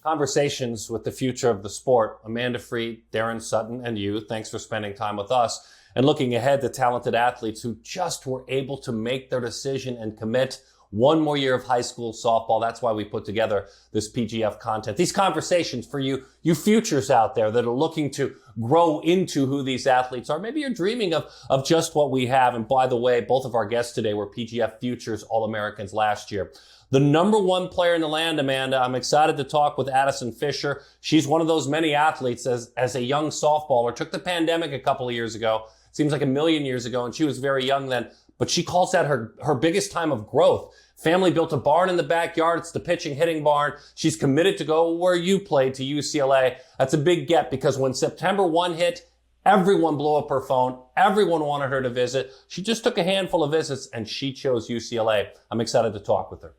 Conversations with the future of the sport. Amanda Freed, Daron, Sutton, and you, thanks for spending time with us and looking ahead to talented athletes who just were able to make their decision and commit one more year of high school softball. That's why we put together this PGF content. These conversations for you futures out there that are looking to grow into who these athletes are. Maybe you're dreaming of just what we have. And by the way, both of our guests today were PGF Futures All-Americans last year. The number one player in the land, Amanda, I'm excited to talk with Addisen Fisher. She's one of those many athletes as a young softballer. Took the pandemic a couple of years ago. Seems like a million years ago, and she was very young then. But she calls that her biggest time of growth. Family built a barn in the backyard. It's the pitching hitting barn. She's committed to go where you played, to UCLA. That's a big get because when September 1 hit, everyone blew up her phone. Everyone wanted her to visit. She just took a handful of visits and she chose UCLA. I'm excited to talk with her.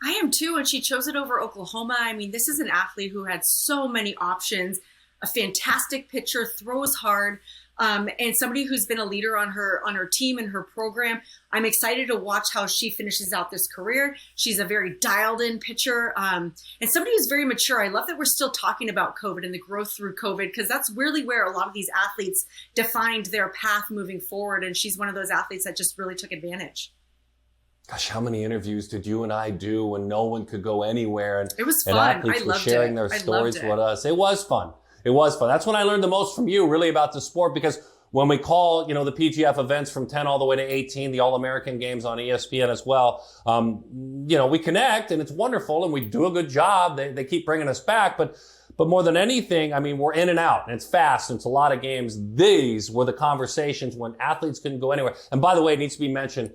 I am too, and she chose it over Oklahoma. I mean, this is an athlete who had so many options, a fantastic pitcher, throws hard, and somebody who's been a leader on her team and her program. I'm excited to watch how she finishes out this career. She's a very dialed-in pitcher, and somebody who's very mature. I love that we're still talking about COVID and the growth through COVID, because that's really where a lot of these athletes defined their path moving forward, and she's one of those athletes that just really took advantage. Gosh, how many interviews did you and I do when no one could go anywhere? And it was fun. Athletes I were loved sharing it. their I stories loved it. with us. It was fun. It was fun. That's when I learned the most from you, really, about the sport, because when we call, the PGF events from 10 all the way to 18, the All-American games on ESPN as well, we connect and it's wonderful and we do a good job. They keep bringing us back. But more than anything, I mean, we're in and out and it's fast and it's a lot of games. These were the conversations when athletes couldn't go anywhere. And by the way, it needs to be mentioned,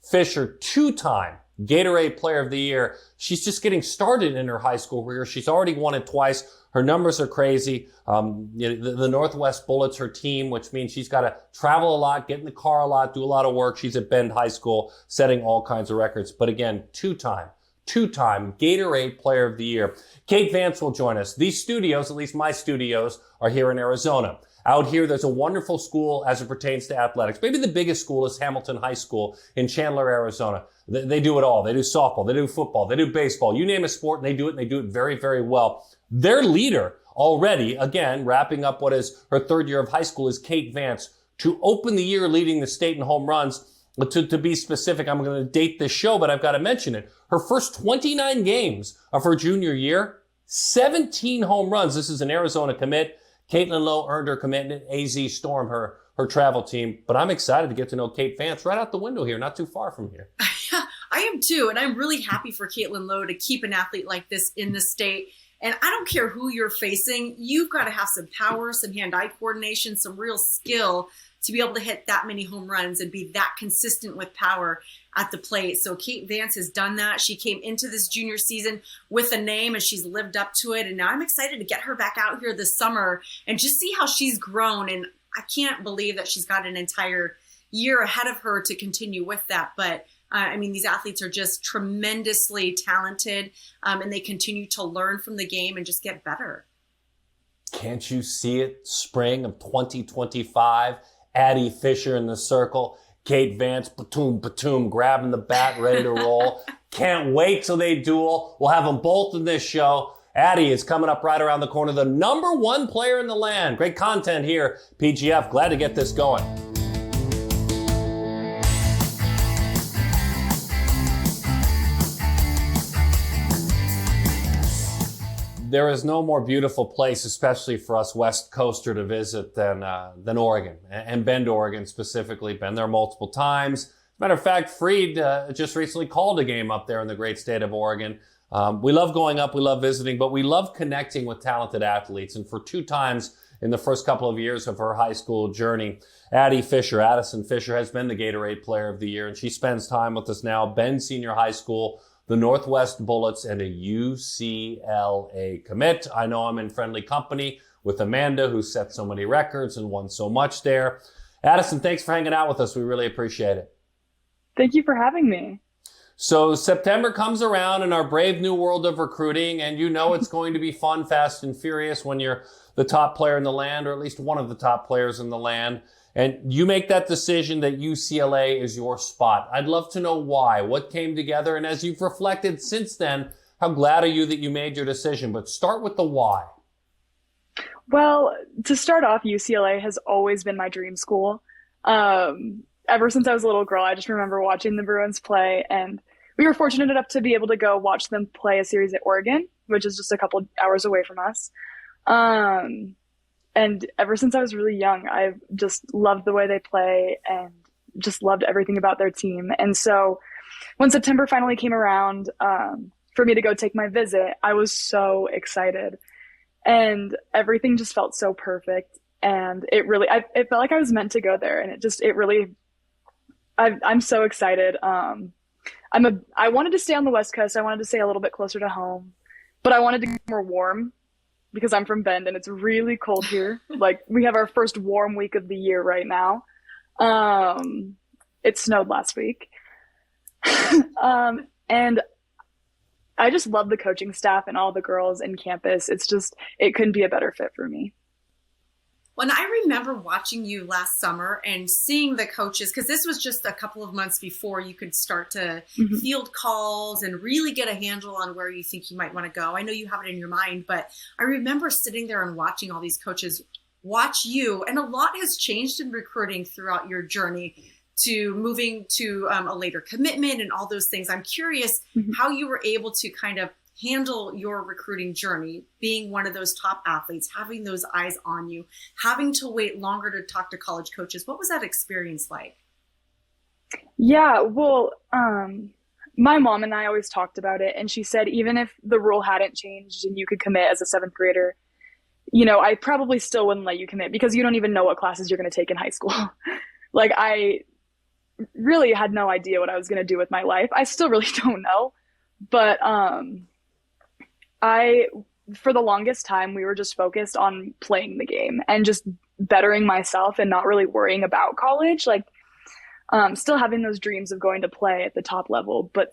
Fisher, two-time Gatorade Player of the Year. She's just getting started in her high school career. She's already won it twice. Her numbers are crazy. The Northwest Bullets, her team, which means she's got to travel a lot, get in the car a lot, do a lot of work. She's at Bend High School, setting all kinds of records. But again, two-time Gatorade Player of the Year. Kate Vance will join us. These studios, at least my studios, are here in Arizona. Out here, there's a wonderful school as it pertains to athletics. Maybe the biggest school is Hamilton High School in Chandler, Arizona. They do it all. They do softball, they do football, they do baseball. You name a sport, and they do it very, very well. Their leader already, again, wrapping up what is her third year of high school, is Kate Vance. To open the year leading the state in home runs, to be specific, I'm going to date this show, but I've got to mention it. Her first 29 games of her junior year, 17 home runs. This is an Arizona commit. Caitlin Lowe earned her commitment. AZ Storm, her travel team. But I'm excited to get to know Kate Vance right out the window here, not too far from here. I am too. And I'm really happy for Caitlin Lowe to keep an athlete like this in the state. And I don't care who you're facing. You've got to have some power, some hand-eye coordination, some real skill to be able to hit that many home runs and be that consistent with power at the plate. So Kate Vance has done that. She came into this junior season with a name and she's lived up to it. And now I'm excited to get her back out here this summer and just see how she's grown. And I can't believe that she's got an entire year ahead of her to continue with that. But these athletes are just tremendously talented and they continue to learn from the game and just get better. Can't you see it? Spring of 2025, Addie Fisher in the circle, Kate Vance, platoon, grabbing the bat, ready to roll. Can't wait till they duel. We'll have them both in this show. Addie is coming up right around the corner, the number one player in the land. Great content here, PGF. Glad to get this going. There is no more beautiful place, especially for us West Coaster, to visit than Oregon, and Bend, Oregon specifically. Been there multiple times. As a matter of fact, Freed just recently called a game up there in the great state of Oregon. We love going up, we love visiting, but we love connecting with talented athletes. And for two times in the first couple of years of her high school journey, Addisen Fisher has been the Gatorade Player of the Year, and she spends time with us now, Bend Senior High School, the Northwest Bullets, and a UCLA commit. I know I'm in friendly company with Amanda, who set so many records and won so much there. Addisen, thanks for hanging out with us. We really appreciate it. Thank you for having me. So September comes around in our brave new world of recruiting, and you know it's going to be fun, fast, and furious when you're the top player in the land, or at least one of the top players in the land. And you make that decision that UCLA is your spot. I'd love to know why, what came together, and as you've reflected since then, How glad are you that you made your decision? But start with the why. Well, to start off, UCLA has always been my dream school. Ever since I was a little girl, I just remember watching the Bruins play, and we were fortunate enough to be able to go watch them play a series at Oregon, which is just a couple hours away from us. And ever since I was really young, I've just loved the way they play and just loved everything about their team. And so when September finally came around, for me to go take my visit, I was so excited. And everything just felt so perfect. And it felt like I was meant to go there. And I'm so excited. I wanted to stay on the West Coast. I wanted to stay a little bit closer to home, but I wanted to get more warm because I'm from Bend and it's really cold here. Like, we have our first warm week of the year right now. It snowed last week. And I just love the coaching staff and all the girls in campus. It couldn't be a better fit for me. When I remember watching you last summer and seeing the coaches, because this was just a couple of months before you could start to field calls and really get a handle on where you think you might want to go. I know you have it in your mind, but I remember sitting there and watching all these coaches watch you, and a lot has changed in recruiting throughout your journey to moving to a later commitment and all those things. I'm curious how you were able to kind of handle your recruiting journey, being one of those top athletes, having those eyes on you, having to wait longer to talk to college coaches. What was that experience like? Yeah, well, my mom and I always talked about it, and she said even if the rule hadn't changed and you could commit as a seventh grader, I probably still wouldn't let you commit because you don't even know what classes you're going to take in high school. Like, I really had no idea what I was going to do with my life. I still really don't know. But for the longest time, we were just focused on playing the game and just bettering myself and not really worrying about college. Like, still having those dreams of going to play at the top level, but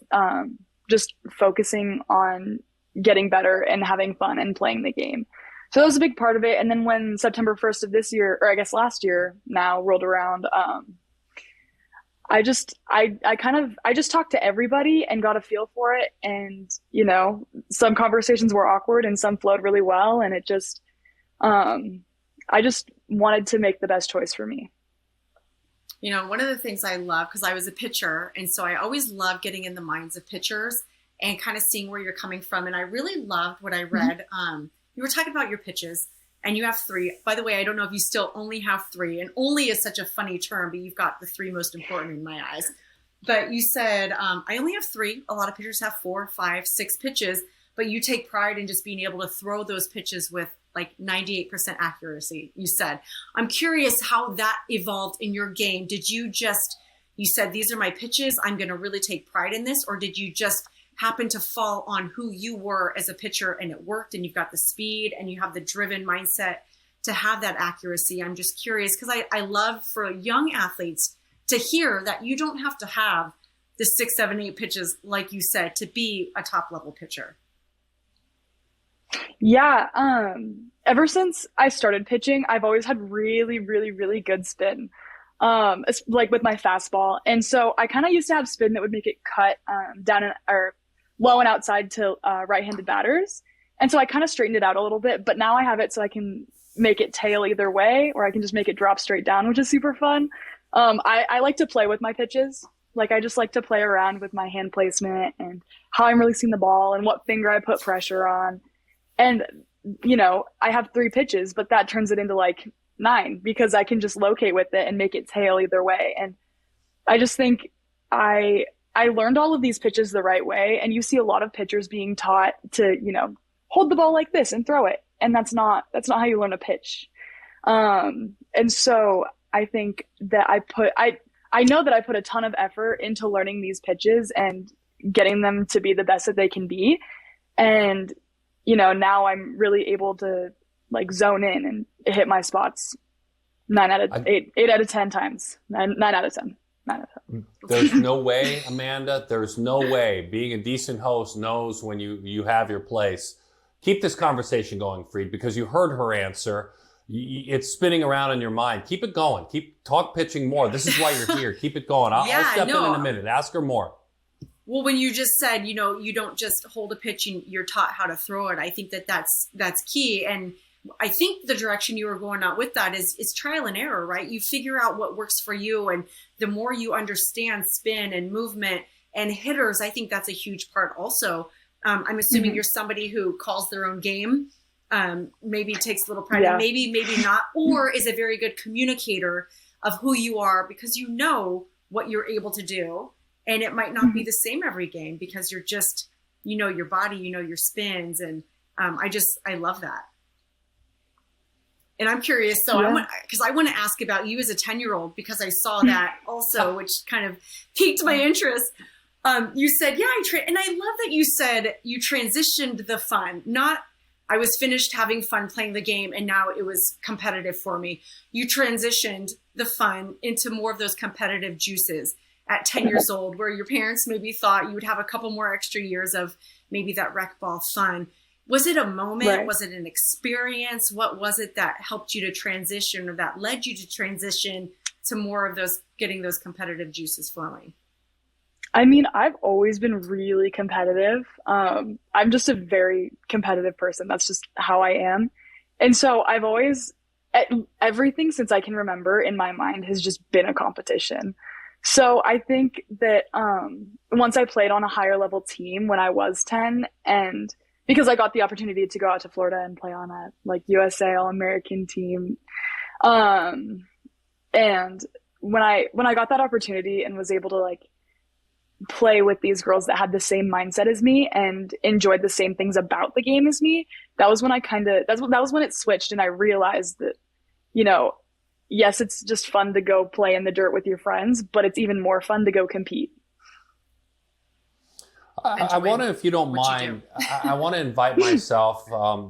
just focusing on getting better and having fun and playing the game. So that was a big part of it. And then when September 1st of this year, or I guess last year now, rolled around, I just talked to everybody and got a feel for it. And, some conversations were awkward and some flowed really well. And it just, I just wanted to make the best choice for me. One of the things I love, because I was a pitcher, and so I always love getting in the minds of pitchers and kind of seeing where you're coming from. And I really loved what I read. You were talking about your pitches, and you have 3. By the way, I don't know if you still only have 3, and only is such a funny term, but you've got the 3 most important in my eyes. But you said, I only have 3. A lot of pitchers have 4, 5, 6 pitches, but you take pride in just being able to throw those pitches with like 98% accuracy, you said. I'm curious how that evolved in your game. Did you said, these are my pitches, I'm going to really take pride in this, or did you just happen to fall on who you were as a pitcher and it worked and you've got the speed and you have the driven mindset to have that accuracy? I'm just curious because I love for young athletes to hear that you don't have to have the 6, 7, 8 pitches, like you said, to be a top level pitcher. Yeah. Ever since I started pitching, I've always had really, really, really good spin. Like with my fastball. And so I kind of used to have spin that would make it cut down or low and outside to right-handed batters. And so I kind of straightened it out a little bit, but now I have it so I can make it tail either way, or I can just make it drop straight down, which is super fun. I like to play with my pitches. Like, I just like to play around with my hand placement and how I'm releasing the ball and what finger I put pressure on. And, I have 3 pitches, but that turns it into like 9 because I can just locate with it and make it tail either way. And I just think I learned all of these pitches the right way. And you see a lot of pitchers being taught to, hold the ball like this and throw it. And that's not how you learn a pitch. And so I think that I know that I put a ton of effort into learning these pitches and getting them to be the best that they can be. And, now I'm really able to like zone in and hit my spots 8 out of 10 times, 9 out of 10. There's no way, Amanda, there's no way being a decent host knows when you have your place. Keep this conversation going, Freed, because you heard her answer. It's spinning around in your mind. Keep it going. Talk pitching more. This is why you're here. Keep it going. I'll step in a minute. Ask her more. Well, when you just said, you don't just hold a pitch and you're taught how to throw it. I think that's key. And I think the direction you were going out with that is trial and error, right? You figure out what works for you. And the more you understand spin and movement and hitters, I think that's a huge part also. I'm assuming you're somebody who calls their own game, maybe takes a little pride, and maybe not, or is a very good communicator of who you are because you know what you're able to do. And it might not be the same every game because you're just, your body, your spins. And I love that. And I'm curious. So because I want to ask about you as a 10-year-old, because I saw that also, which kind of piqued my interest. You said, and I love that you said you transitioned the fun, not I was finished having fun playing the game and now it was competitive for me. You transitioned the fun into more of those competitive juices at 10 years old, where your parents maybe thought you would have a couple more extra years of maybe that rec ball fun. Was it a moment? Right. Was it an experience? What was it that helped you to transition, or that led you to transition to more of those, getting those competitive juices flowing? I mean, I've always been really competitive. I'm just a very competitive person. That's just how I am. And so I've always, everything since I can remember in my mind has just been a competition. So I think that once I played on a higher level team when I was 10, and because I got the opportunity to go out to Florida and play on a USA All-American team, and when I got that opportunity and was able to play with these girls that had the same mindset as me and enjoyed the same things about the game as me, that was when that was when it switched, and I realized that, yes, it's just fun to go play in the dirt with your friends, but it's even more fun to go compete. I want to, if you don't mind, I want to invite myself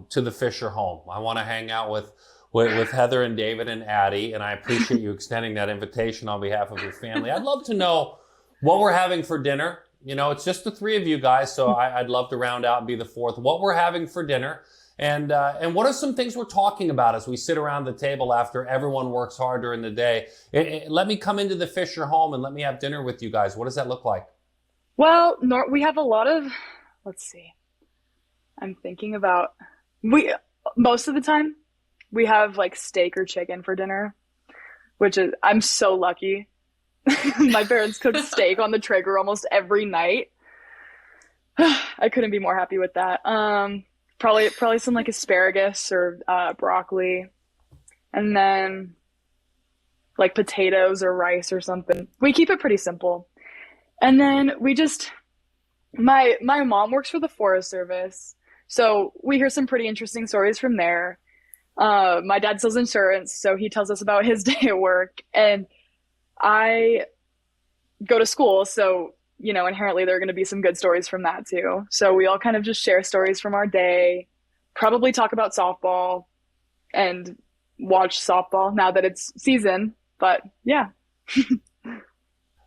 to the Fisher home. I want to hang out with Heather and David and Addie, and I appreciate you extending that invitation on behalf of your family. I'd love to know what we're having for dinner. It's just the three of you guys, so I'd love to round out and be the fourth. What we're having for dinner. And what are some things we're talking about as we sit around the table after everyone works hard during the day? Let me come into the Fisher home and let me have dinner with you guys. What does that look like? Well, we have a lot of, let's see. I'm thinking about, most of the time we have steak or chicken for dinner, which is, I'm so lucky. My parents cook steak on the Traeger almost every night. I couldn't be more happy with that. Probably some asparagus or broccoli, and then potatoes or rice or something. We keep it pretty simple. And then we just, my mom works for the Forest Service, so we hear some pretty interesting stories from there. My dad sells insurance, so he tells us about his day at work, and I go to school, so inherently there are going to be some good stories from that too. So we all kind of just share stories from our day, probably talk about softball and watch softball now that it's season, but yeah.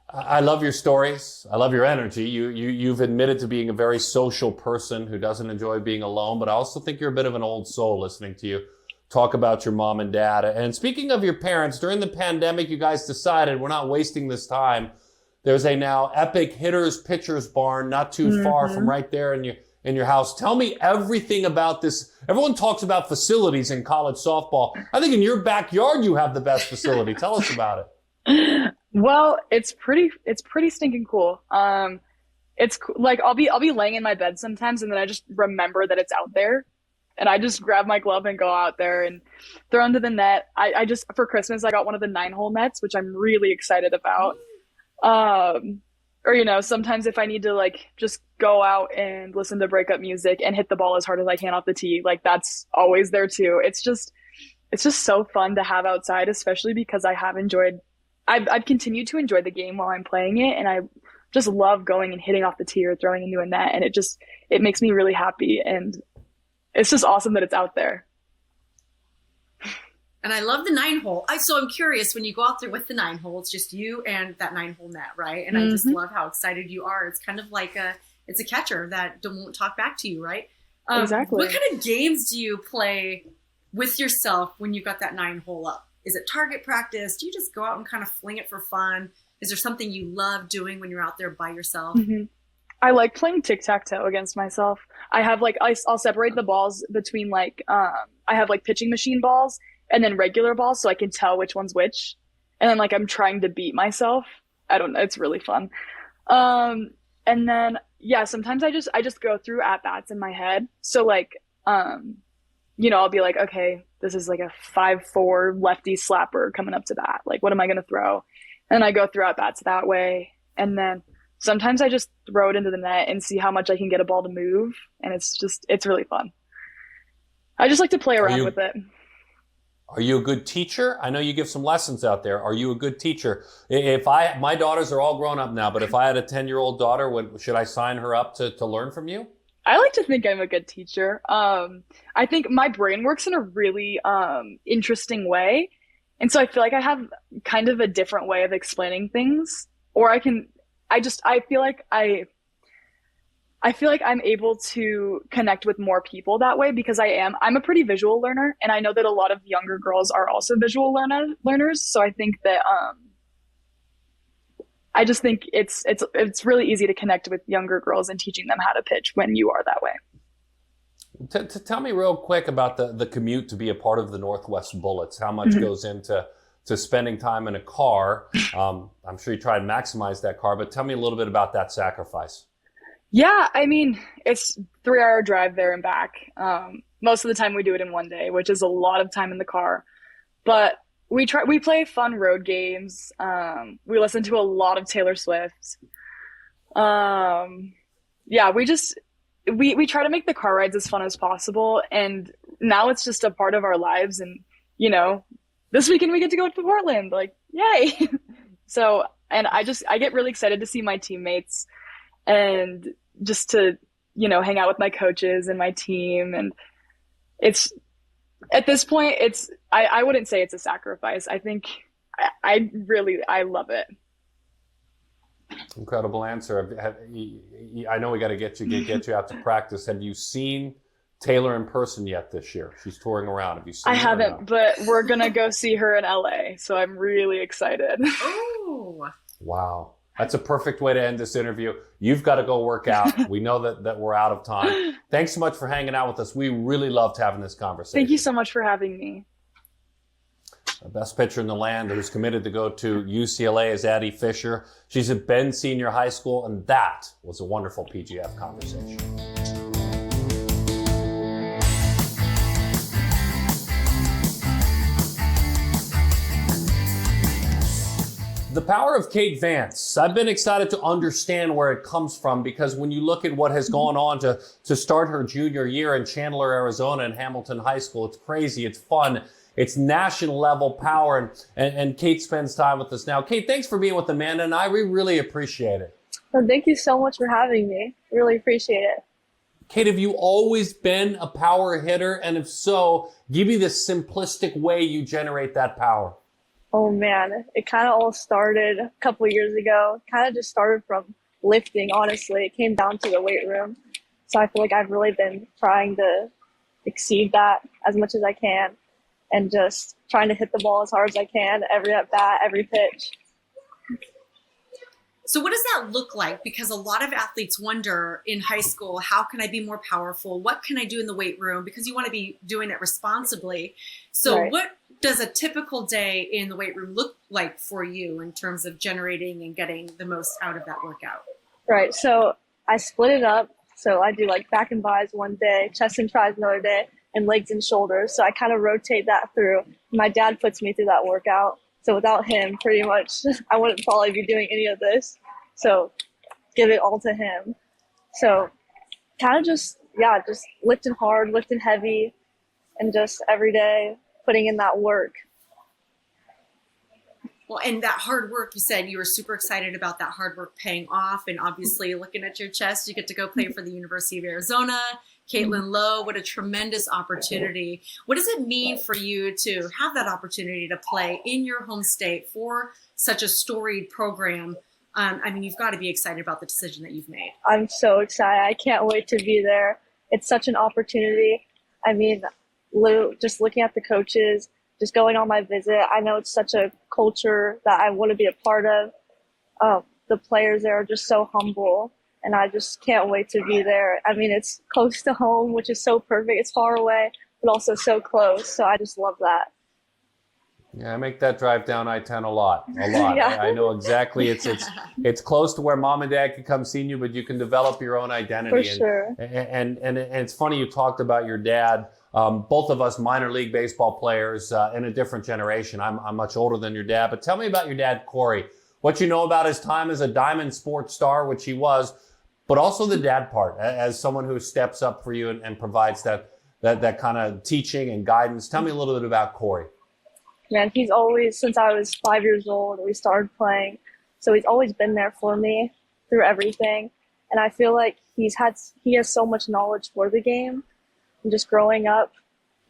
I love your stories. I love your energy. You've admitted to being a very social person who doesn't enjoy being alone, but I also think you're a bit of an old soul listening to you talk about your mom and dad. And speaking of your parents, during the pandemic, you guys decided we're not wasting this time. There's a now epic hitters pitchers barn not too far from right there in your house. Tell me everything about this. Everyone talks about facilities in college softball. I think in your backyard you have the best facility. Tell us about it. Well, it's pretty stinking cool. It's I'll be laying in my bed sometimes, and then I just remember that it's out there, and I just grab my glove and go out there and throw into the net. I just, for Christmas, I got one of the 9-hole nets, which I'm really excited about. Or sometimes if I need to just go out and listen to breakup music and hit the ball as hard as I can off the tee, that's always there too. It's just so fun to have outside, especially because I've continued to enjoy the game while I'm playing it, and I just love going and hitting off the tee or throwing into a net, and it makes me really happy, and it's just awesome that it's out there. And I love the 9-hole. So I'm curious, when you go out there with the 9-hole, it's just you and that 9-hole net, right? And I just love how excited you are. It's kind of it's a catcher that won't talk back to you, right? Exactly. What kind of games do you play with yourself when you got that 9-hole up? Is it target practice? Do you just go out and kind of fling it for fun? Is there something you love doing when you're out there by yourself? I like playing tic-tac-toe against myself. I have like I'll separate the balls between like I have like pitching machine balls and then regular balls so I can tell which one's which. And then like I'm trying to beat myself. I don't know, it's really fun. And then yeah, sometimes I just go through at bats in my head. So like I'll be like, okay, this is like a 5'4" lefty slapper coming up to bat. Like, what am I going to throw? And I go through at bats that way. And then sometimes I just throw it into the net and see how much I can get a ball to move. And it's really fun. I just like to play around with it. Are you a good teacher? I know you give some lessons out there. Are you a good teacher? My daughters are all grown up now, but if I had a 10-year-old daughter, should I sign her up to learn from you? I like to think I'm a good teacher. I think my brain works in a really interesting way. And so I feel like I have kind of a different way of explaining things. Or I feel like I'm able to connect with more people that way because I'm a pretty visual learner. And I know that a lot of younger girls are also visual learners. So I think that I just think it's really easy to connect with younger girls and teaching them how to pitch when you are that way. Tell me real quick about the commute to be a part of the Northwest Bullets. How much goes into spending time in a car? I'm sure you try and maximize that car, but tell me a little bit about that sacrifice. Yeah, I mean, it's 3-hour drive there and back. Most of the time we do it in one day, which is a lot of time in the car. But we play fun road games. We listen to a lot of Taylor Swift. Yeah, we try to make the car rides as fun as possible. And now it's just a part of our lives. And, this weekend we get to go to Portland, like, yay. So, and I get really excited to see my teammates and just to, hang out with my coaches and my team. And it's, at this point, I wouldn't say it's a sacrifice. I think I love it. Incredible answer. I know we got to get you out to practice. Have you seen Taylor in person yet this year? She's touring around. Have you seen her? I haven't, but we're going to go see her in LA. So I'm really excited. Oh, wow. That's a perfect way to end this interview. You've got to go work out. We know that we're out of time. Thanks so much for hanging out with us. We really loved having this conversation. Thank you so much for having me. The best pitcher in the land who's committed to go to UCLA is Addie Fisher. She's at Ben Senior High School, and that was a wonderful PGF conversation. The power of Kate Vance. I've been excited to understand where it comes from because when you look at what has gone on to start her junior year in Chandler, Arizona and Hamilton High School, it's crazy, it's fun, it's national level power, and Kate spends time with us now. Kate, thanks for being with Amanda and I. We really appreciate it. Well, thank you so much for having me. Really appreciate it. Kate, have you always been a power hitter? And if so, give me the simplistic way you generate that power. Oh man, it kind of all started a couple of years ago. Kind of just started from lifting, honestly. It came down to the weight room. So I feel like I've really been trying to exceed that as much as I can and just trying to hit the ball as hard as I can, every at bat, every pitch. So what does that look like? Because a lot of athletes wonder in high school, how can I be more powerful? What can I do in the weight room? Because you want to be doing it responsibly. So Right. What does a typical day in the weight room look like for you in terms of generating and getting the most out of that workout? Right, so I split it up. So I do like back and bis one day, chest and tris another day, and legs and shoulders. So I kind of rotate that through. My dad puts me through that workout. So without him, pretty much, I wouldn't probably be doing any of this. So give it all to him. So kind of just lifting hard, lifting heavy, and just every day putting in that work. Well, and that hard work, you said you were super excited about that hard work paying off. And obviously looking at your chest, you get to go play for the University of Arizona. Caitlin Lowe, what a tremendous opportunity. What does it mean for you to have that opportunity to play in your home state for such a storied program? I mean, you've got to be excited about the decision that you've made. I'm so excited. I can't wait to be there. It's such an opportunity. I mean, just looking at the coaches, just going on my visit, I know it's such a culture that I want to be a part of. The players there are just so humble and I just can't wait to be there. I mean, it's close to home, which is so perfect. It's far away, but also so close. So I just love that. Yeah, I make that drive down I-10 a lot. Yeah. I know exactly. It's close to where mom and dad can come see you, but you can develop your own identity. For sure. And it's funny you talked about your dad. Both of us minor league baseball players in a different generation. I'm much older than your dad, but tell me about your dad, Corey. What you know about his time as a Diamond sports star, which he was, but also the dad part, as someone who steps up for you and provides that kind of teaching and guidance. Tell me a little bit about Corey. Man, he's always, since I was 5 years old, we started playing. So he's always been there for me through everything. And I feel like he has so much knowledge for the game. And just growing up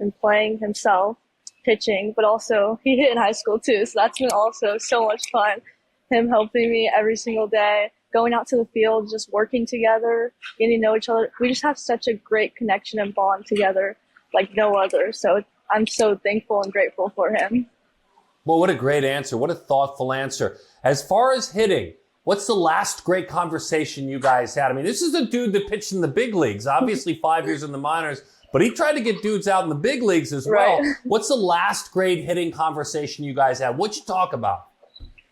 and playing himself, pitching, but also he hit in high school too. So that's been also so much fun. Him helping me every single day, going out to the field, just working together, getting to know each other. We just have such a great connection and bond together like no other. So I'm so thankful and grateful for him. Well, what a great answer. What a thoughtful answer. As far as hitting, what's the last great conversation you guys had? I mean, this is a dude that pitched in the big leagues, obviously 5 years in the minors, but he tried to get dudes out in the big leagues as well. Right. What's the last great hitting conversation you guys had? What'd you talk about?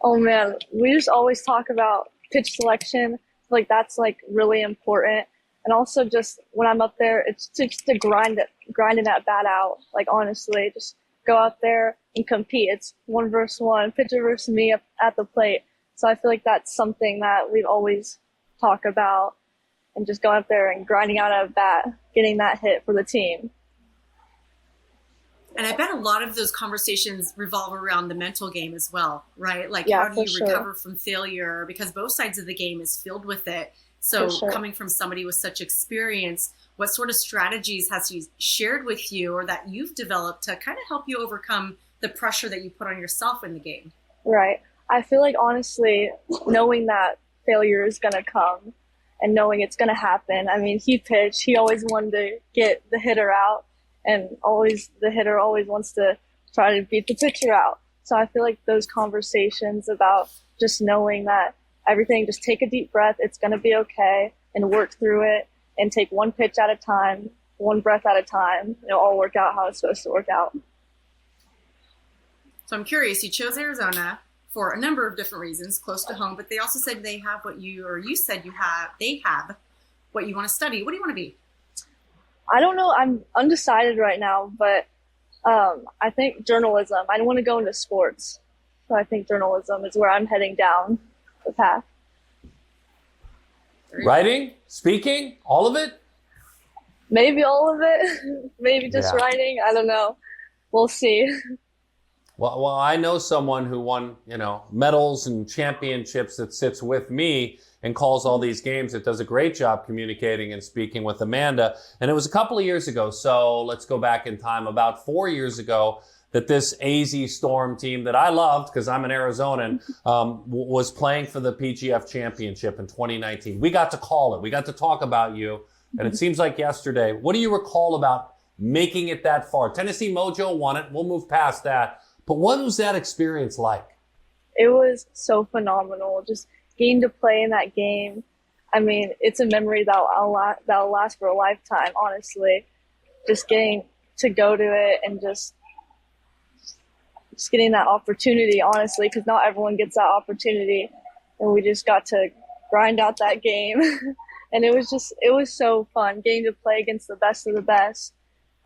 Oh man, we just always talk about pitch selection. Like that's like really important. And also just when I'm up there, it's just to grinding that bat out. Like honestly, just go out there and compete. It's 1 versus 1, pitcher versus me at the plate. So I feel like that's something that we've always talked about, and just going up there and grinding out a bat, getting that hit for the team. And I bet a lot of those conversations revolve around the mental game as well, right? Like Yeah, how do you for sure. recover from failure? Because both sides of the game is filled with it. So For sure. coming from somebody with such experience, what sort of strategies has he shared with you or that you've developed to kind of help you overcome the pressure that you put on yourself in the game? Right. I feel like honestly, knowing that failure is going to come and knowing it's going to happen. I mean, he pitched. He always wanted to get the hitter out, and always the hitter always wants to try to beat the pitcher out. So I feel like those conversations about just knowing that everything, just take a deep breath, it's going to be okay, and work through it and take one pitch at a time, one breath at a time. It'll all work out how it's supposed to work out. So I'm curious, you chose Arizona for a number of different reasons, close to home, but they also said they have what you, or you said they have what you want to study. What do you want to be? I don't know. I'm undecided right now, but I think journalism. I don't want to go into sports. So I think journalism is where I'm heading down the path. Writing? Speaking? All of it? Maybe all of it. Maybe just writing. I don't know. We'll see. Well, I know someone who won, medals and championships that sits with me and calls all these games. That does a great job communicating and speaking with Amanda. And it was a couple of years ago. So let's go back in time, about 4 years ago, that this AZ Storm team that I loved because I'm an Arizonan was playing for the PGF championship in 2019. We got to call it. We got to talk about you. And it seems like yesterday. What do you recall about making it that far? Tennessee Mojo won it. We'll move past that. But what was that experience like? It was so phenomenal. Just getting to play in that game. I mean, it's a memory that'll last for a lifetime, honestly. Just getting to go to it and just getting that opportunity, honestly, because not everyone gets that opportunity. And we just got to grind out that game. And it was so fun getting to play against the best of the best.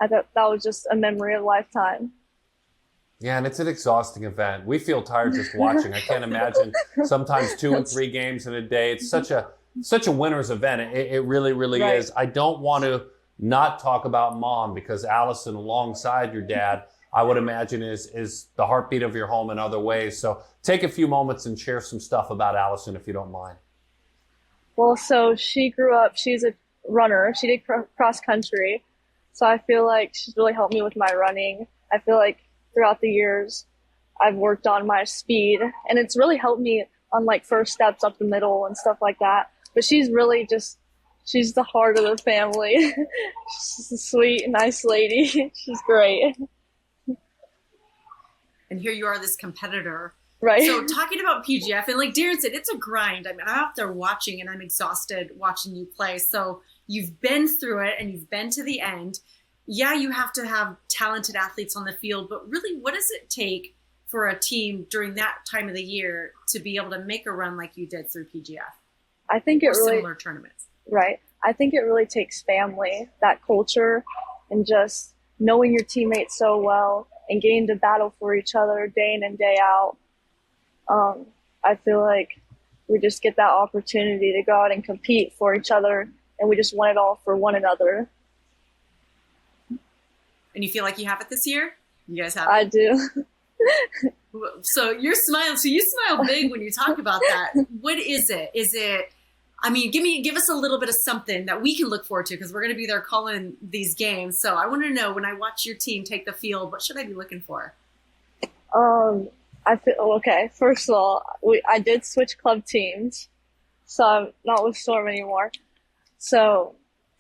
I thought that was just a memory of a lifetime. Yeah, and it's an exhausting event. We feel tired just watching. I can't imagine sometimes 2 and 3 games in a day. It's such a winner's event. It really, really Right. is. I don't want to not talk about mom because Allison, alongside your dad, I would imagine is the heartbeat of your home in other ways. So take a few moments and share some stuff about Allison, if you don't mind. Well, so she grew up, she's a runner. She did cross country. So I feel like she's really helped me with my running. I feel like throughout the years, I've worked on my speed, and it's really helped me on like first steps up the middle and stuff like that. But she's really she's the heart of the family. She's a sweet, nice lady. She's great. And here you are, this competitor Right. So talking about PGF, and like Daron said, it's a grind. I mean, I'm out there watching and I'm exhausted watching you play. So you've been through it and you've been to the end. Yeah, you have to have talented athletes on the field, but really, what does it take for a team during that time of the year to be able to make a run like you did through PGF? I think it or really, similar tournaments. right. I think it really takes family, that culture, and just knowing your teammates so well and getting to battle for each other day in and day out. I feel like we just get that opportunity to go out and compete for each other, and we just want it all for one another. And you feel like you have it this year? You guys have it? I do. So you're smiling. So you smile big when you talk about that. What is it? Is it, I mean, give us a little bit of something that we can look forward to, because we're going to be there calling these games. So I want to know, when I watch your team take the field, what should I be looking for? I feel okay. First of all, I did switch club teams, so I'm not with Storm anymore. So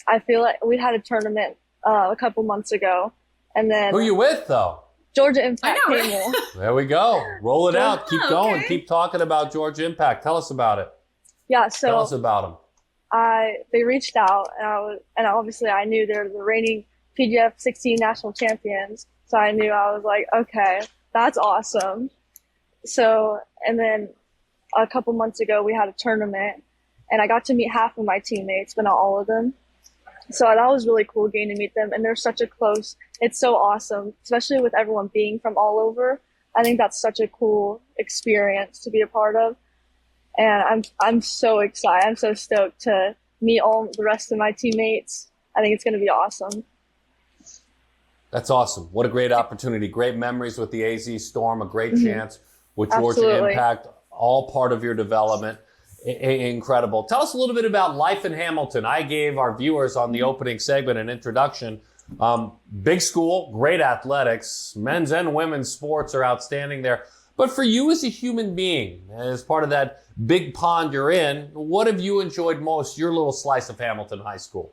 I feel like we had a tournament a couple months ago, and then Who are you with, though? Georgia Impact I know, came in. There we go. Roll it out. Keep going. Okay. Keep talking about Georgia Impact. Tell us about it. Yeah, Tell us so about them. they reached out, and obviously I knew they're the reigning PGF 16 national champions. So I knew, I was like, okay, that's awesome. So, and then a couple months ago we had a tournament, and I got to meet half of my teammates, but not all of them. So that was really cool getting to meet them, and they're such a close, it's so awesome, especially with everyone being from all over. I think that's such a cool experience to be a part of. And I'm so excited. I'm so stoked to meet all the rest of my teammates. I think it's going to be awesome. That's awesome. What a great opportunity. Great memories with the AZ Storm. A great chance with Georgia Absolutely. Impact. All part of your development. Incredible. Tell us a little bit about life in Hamilton. I gave our viewers on the opening segment an introduction. Big school, great athletics. Men's and women's sports are outstanding there. But for you as a human being, as part of that big pond you're in, what have you enjoyed most, your little slice of Hamilton High School?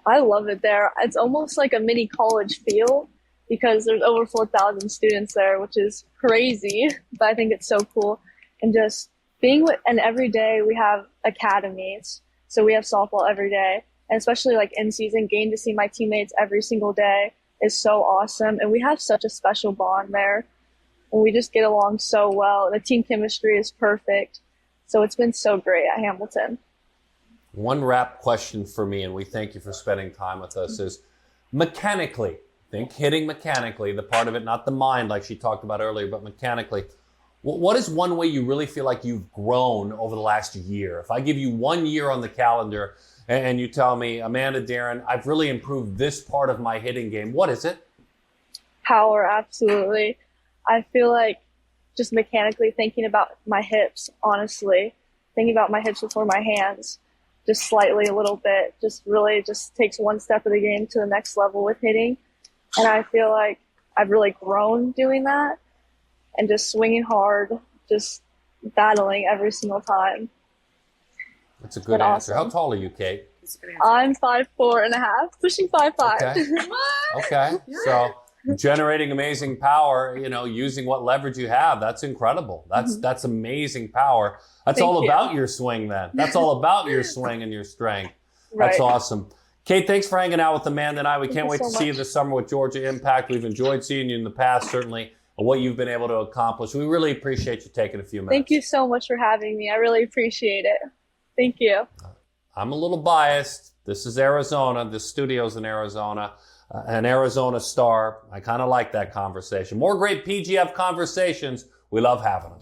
I love it there. It's almost like a mini college feel, because there's over 4,000 students there, which is crazy, but I think it's so cool. And just being with, and every day we have academies. So we have softball every day, and especially like in season, getting to see my teammates every single day is so awesome. And we have such a special bond there, and we just get along so well. The team chemistry is perfect. So it's been so great at Hamilton. One wrap question for me, and we thank you for spending time with us, is mechanically, think hitting mechanically, the part of it, not the mind like she talked about earlier, but mechanically. What is one way you really feel like you've grown over the last year? If I give you 1 year on the calendar and you tell me, Amanda, Daron, I've really improved this part of my hitting game, what is it? Power, absolutely. I feel like just mechanically thinking about my hips, honestly, thinking about my hips before my hands, just slightly a little bit, just really just takes one step of the game to the next level with hitting. And I feel like I've really grown doing that, and just swinging hard, just battling every single time. That's a good answer. Awesome. How tall are you, Kate? That's a good answer. I'm 5'4.5", pushing 5'5". Okay. Okay. So generating amazing power, using what leverage you have, that's incredible. That's amazing power. That's Thank all you. about your swing then. That's all about your swing and your strength. That's Right. awesome. Kate, thanks for hanging out with Amanda and I. We can't you wait so to see you much. this summer with Georgia Impact. We've enjoyed seeing you in the past, certainly, and what you've been able to accomplish. We really appreciate you taking a few minutes. Thank you so much for having me. I really appreciate it. Thank you. I'm a little biased. This is Arizona. This studio's in Arizona. An Arizona star. I kind of like that conversation. More great PGF conversations. We love having them.